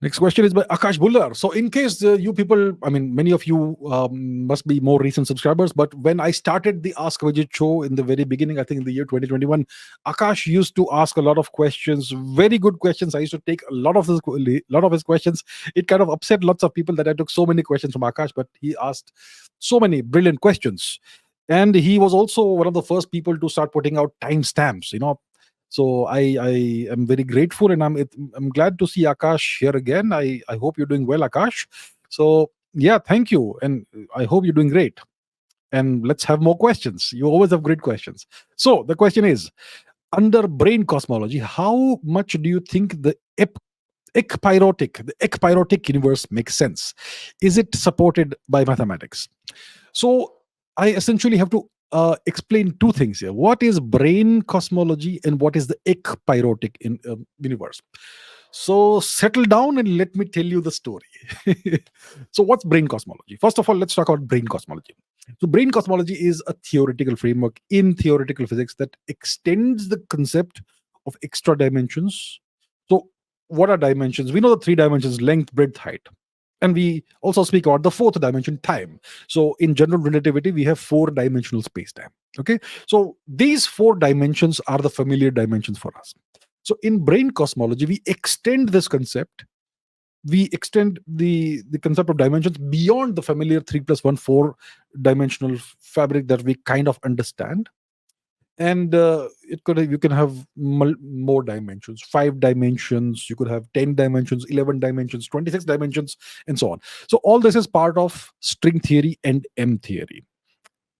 Next question is by Akash Bullar. So, in case you people, I mean, many of you must be more recent subscribers, but when I started the Ask Abhijit show in the very beginning, I think in the year 2021, Akash used to ask a lot of questions, very good questions. I used to take a lot of his questions. It kind of upset lots of people that I took so many questions from Akash, but he asked so many brilliant questions. And he was also one of the first people to start putting out timestamps. So I am very grateful, and I'm glad to see Akash here again. I hope you're doing well, Akash. So yeah, thank you, and I hope you're doing great. And let's have more questions. You always have great questions. So the question is, under brain cosmology, how much do you think the ekpyrotic universe makes sense? Is it supported by mathematics? So I essentially have to explain two things here. What is brain cosmology and what is the ekpyrotic universe? So settle down and let me tell you the story. So what's brain cosmology? First of all, let's talk about brain cosmology. So brain cosmology is a theoretical framework in theoretical physics that extends the concept of extra dimensions. So what are dimensions? We know the three dimensions: length, breadth, height. And we also speak about the fourth dimension, time. So in general relativity, we have four dimensional space time. Okay. So these four dimensions are the familiar dimensions for us. So in brain cosmology, we extend this concept. We extend the concept of dimensions beyond the familiar 3 plus 1 4 dimensional fabric that we kind of understand. And you can have more dimensions, 5 dimensions, you could have 10 dimensions, 11 dimensions, 26 dimensions, and so on. So all this is part of string theory and M theory.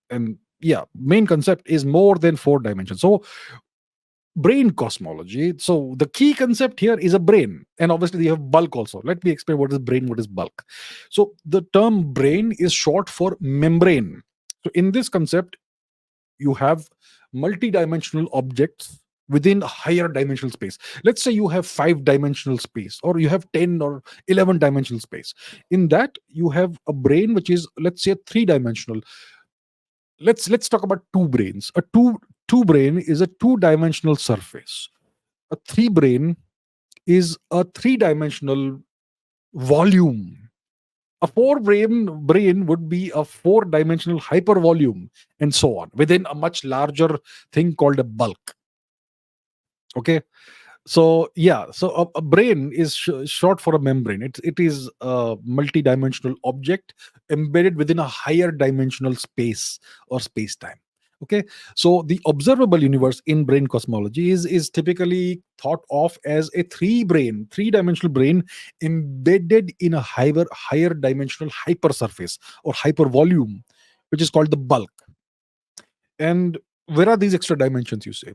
And yeah, main concept is more than 4 dimensions. So brain cosmology, so the key concept here is a brain, and obviously you have bulk also. Let me explain what is brain, what is bulk. So the term brain is short for membrane. So in this concept, you have multi-dimensional objects within a higher dimensional space. Let's say you have 5 dimensional space, or you have 10 or 11 dimensional space. In that, you have a brain which is, let's say, 3 dimensional. Let's talk about two brains. A two brain is a 2 dimensional surface. A three brain is a 3 dimensional volume. A four brain would be a 4 dimensional hypervolume, and so on, within a much larger thing called a bulk. Okay. So yeah, so a brain is short for a membrane. It is a multi-dimensional object embedded within a higher dimensional space or space time. Okay. So the observable universe in brain cosmology is typically thought of as a 3 dimensional brain embedded in a higher dimensional hypersurface or hypervolume, which is called the bulk. And where are these extra dimensions, you say?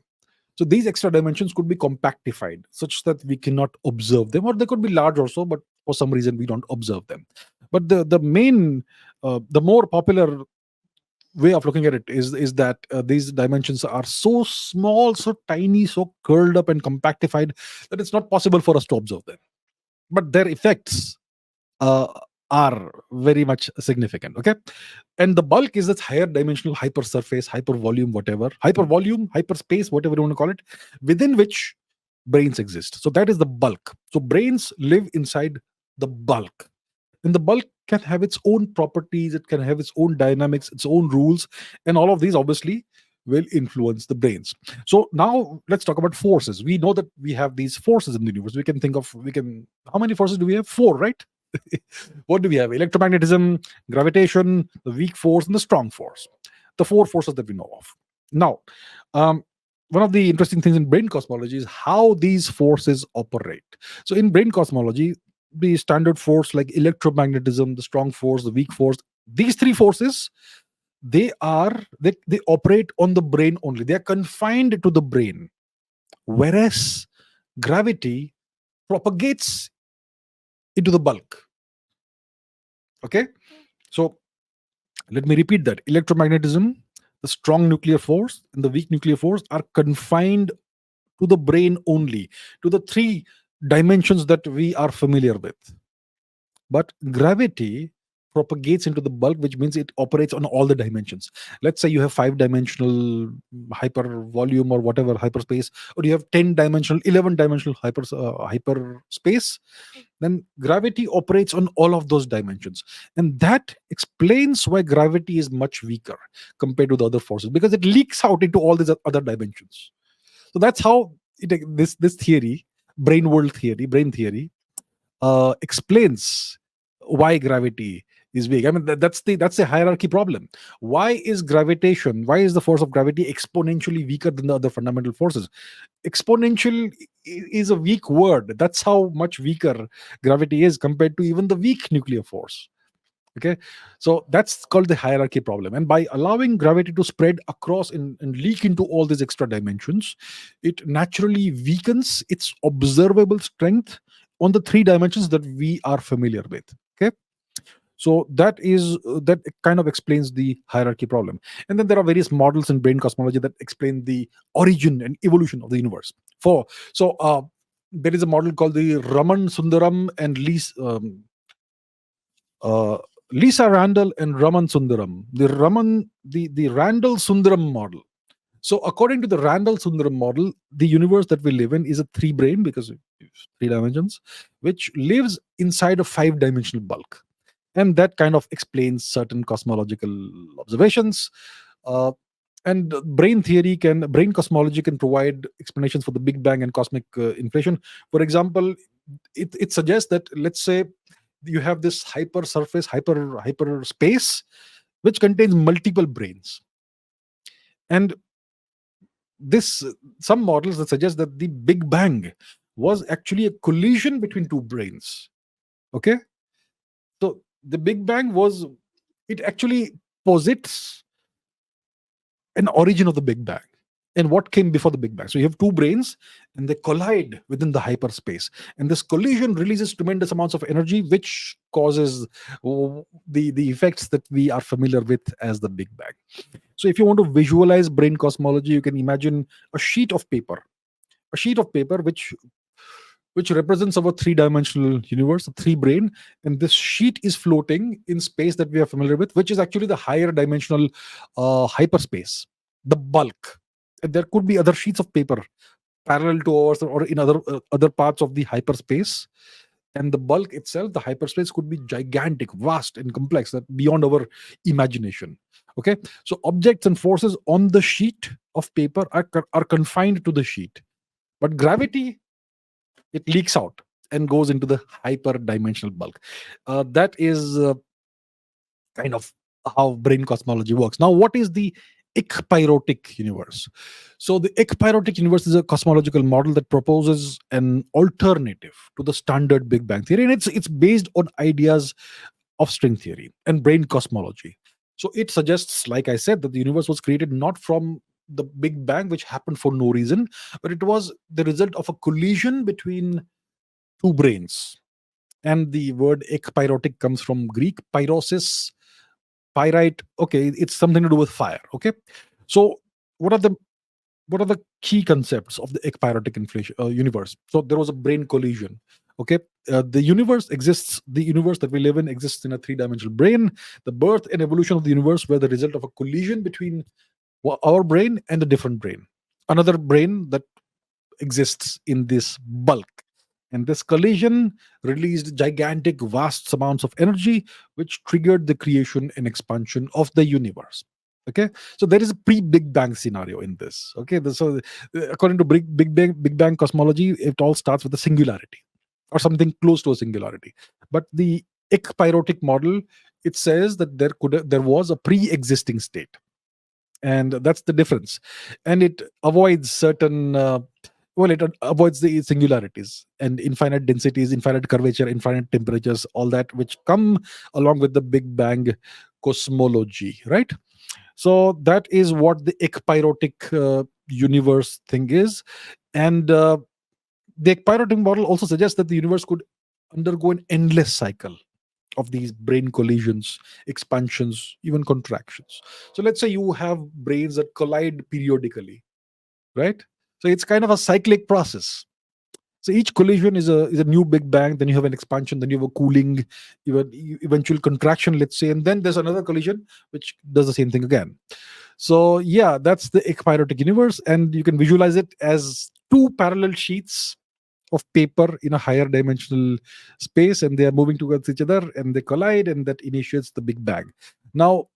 So these extra dimensions could be compactified such that we cannot observe them, or they could be large also, but for some reason we don't observe them. But the more popular way of looking at it is that these dimensions are so small, so tiny, so curled up and compactified that it's not possible for us to observe them. But their effects uh, are very much significant. Okay. And the bulk is this higher dimensional hypersurface, hypervolume, whatever, hypervolume, hyperspace, whatever you want to call it, within which brains exist. So that is the bulk. So brains live inside the bulk. And the bulk can have its own properties, it can have its own dynamics, its own rules, and all of these obviously will influence the brains. So now let's talk about forces. We know that we have these forces in the universe. How many forces do we have? Four, right? What do we have? Electromagnetism, gravitation, the weak force, and the strong force. The four forces that we know of. Now, um, one of the interesting things in brain cosmology is how these forces operate. So, in brain cosmology, the standard force like electromagnetism, the strong force, the weak force, these three forces, they operate on the brain only. They are confined to the brain. Whereas gravity propagates into the bulk. Okay. So let me repeat that. Electromagnetism, the strong nuclear force, and the weak nuclear force are confined to the brain only, to the 3 dimensions that we are familiar with. But gravity propagates into the bulk, which means it operates on all the dimensions. Let's say you have 5 dimensional hyper volume or whatever hyperspace, or you have 10 dimensional, 11 dimensional hyperspace. Then gravity operates on all of those dimensions, and that explains why gravity is much weaker compared to the other forces, because it leaks out into all these other dimensions. So that's how this theory, brain theory, explains why gravity is weak. I mean, that's the hierarchy problem. Why is gravitation? Why is the force of gravity exponentially weaker than the other fundamental forces? Exponential is a weak word. That's how much weaker gravity is compared to even the weak nuclear force. Okay, so that's called the hierarchy problem. And by allowing gravity to spread across and leak into all these extra dimensions, it naturally weakens its observable strength on the 3 dimensions that we are familiar with. Okay, so that kind of explains the hierarchy problem. And then there are various models in brain cosmology that explain the origin and evolution of the universe. For so there is a model called the Raman Sundaram and uh, Lisa Randall and Raman Sundaram. The Randall Sundaram model. So according to the Randall Sundaram model, the universe that we live in is a three brain, because it's 3 dimensions, which lives inside a 5 dimensional bulk. And that kind of explains certain cosmological observations. Uh, and brain cosmology can provide explanations for the Big Bang and cosmic inflation. For example, it suggests that, let's say, you have this hyper space which contains multiple brains, and this some models that suggest that the Big Bang was actually a collision between two brains. Okay, so the Big Bang was, it actually posits an origin of the Big Bang and what came before the Big Bang. So you have two brains and they collide within the hyperspace. And this collision releases tremendous amounts of energy, which causes the effects that we are familiar with as the Big Bang. So if you want to visualize brain cosmology, you can imagine a sheet of paper, which represents our 3 dimensional universe, a three brain, and this sheet is floating in space that we are familiar with, which is actually the higher dimensional hyperspace, the bulk. And there could be other sheets of paper parallel to ours or in other parts of the hyperspace. And the bulk itself, the hyperspace, could be gigantic, vast, and complex, that beyond our imagination. Okay, so objects and forces on the sheet of paper are confined to the sheet, but gravity, it leaks out and goes into the hyper dimensional bulk. That is kind of how brain cosmology works. Now, what is the ekpyrotic universe? So the ekpyrotic universe is a cosmological model that proposes an alternative to the standard Big Bang theory, and it's based on ideas of string theory and brain cosmology. So it suggests, like I said, that the universe was created not from the Big Bang, which happened for no reason, but it was the result of a collision between two brains. And the word ekpyrotic comes from Greek pyrosis, pyrite. Okay, it's something to do with fire. Okay, so what are the what are the key concepts of the ekpyrotic inflation universe? So there was a brain collision. Okay, the universe exists. The universe that we live in exists in a 3 dimensional brain. The birth and evolution of the universe were the result of a collision between our brain and a different brain, another brain that exists in this bulk. And this collision released gigantic, vast amounts of energy, which triggered the creation and expansion of the universe. Okay, so there is a pre-Big Bang scenario in this. Okay, so according to Big Bang cosmology, it all starts with a singularity or something close to a singularity. But the ekpyrotic model, it says that there was a pre-existing state, and that's the difference. And it avoids certain it avoids the singularities and infinite densities, infinite curvature, infinite temperatures, all that which come along with the Big Bang cosmology, right? So that is what the ekpyrotic universe thing is. And the ekpyrotic model also suggests that the universe could undergo an endless cycle of these brain collisions, expansions, even contractions. So let's say you have brains that collide periodically, right? So it's kind of a cyclic process. So each collision is a new big bang. Then you have an expansion. Then you have a cooling, eventual contraction, let's say, and then there's another collision which does the same thing again. So yeah, that's the ekpyrotic universe, and you can visualize it as two parallel sheets of paper in a higher dimensional space, and they are moving towards each other, and they collide, and that initiates the big bang. Now,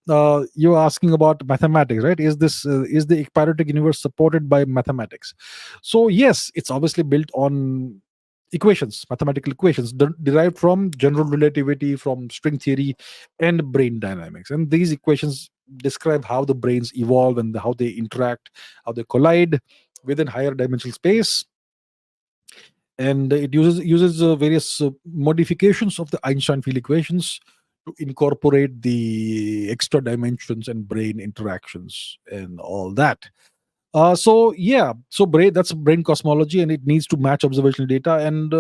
you're asking about mathematics, right? Is the ekpyrotic universe supported by mathematics? So yes, it's obviously built on equations, mathematical equations derived from general relativity, from string theory, and brain dynamics. And these equations describe how the brains evolve and how they interact, how they collide within higher dimensional space. And it uses various modifications of the Einstein field equations to incorporate the extra dimensions and brain interactions and all that. So yeah, so brain, that's brain cosmology, and it needs to match observational data, and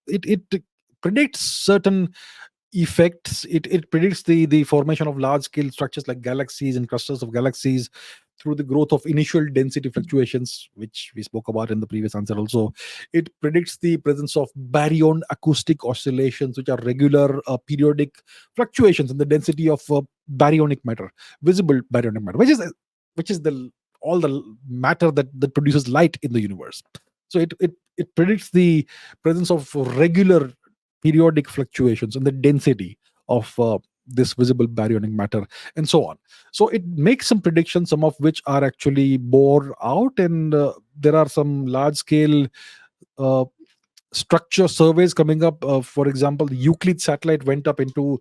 it predicts certain effects. It predicts the formation of large scale structures like galaxies and clusters of galaxies through the growth of initial density fluctuations, which we spoke about in the previous answer also. It predicts the presence of baryon acoustic oscillations, which are regular periodic fluctuations in the density of baryonic matter, visible baryonic matter, which is the all the matter that produces light in the universe. So it predicts the presence of regular periodic fluctuations in the density of this visible baryonic matter, and so on. So it makes some predictions, some of which are actually bore out, and there are some large scale uh, structure surveys coming up. For example, the Euclid satellite went up into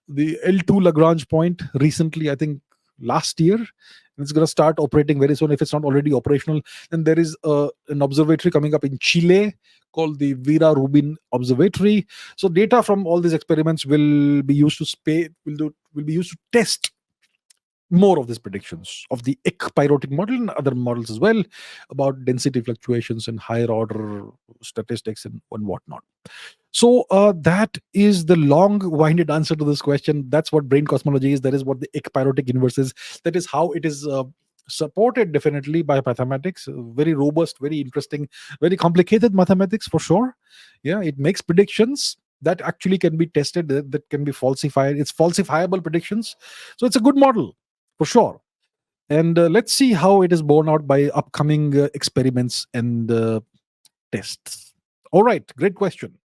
the L2 Lagrange point recently, I think last year. And it's going to start operating very soon if it's not already operational. And there is an observatory coming up in Chile called the Vera Rubin Observatory. So data from all these experiments will be used to will be used to test more of these predictions of the ekpyrotic model and other models as well, about density fluctuations and higher order statistics and whatnot. So that is the long-winded answer to this question. That's what brain cosmology is. That is what the ekpyrotic universe is. That is how it is supported definitely by mathematics. Very robust, very interesting, very complicated mathematics for sure. Yeah, it makes predictions that actually can be tested, that can be falsified. It's falsifiable predictions. So it's a good model for sure. And let's see how it is borne out by upcoming experiments and tests. All right, great question.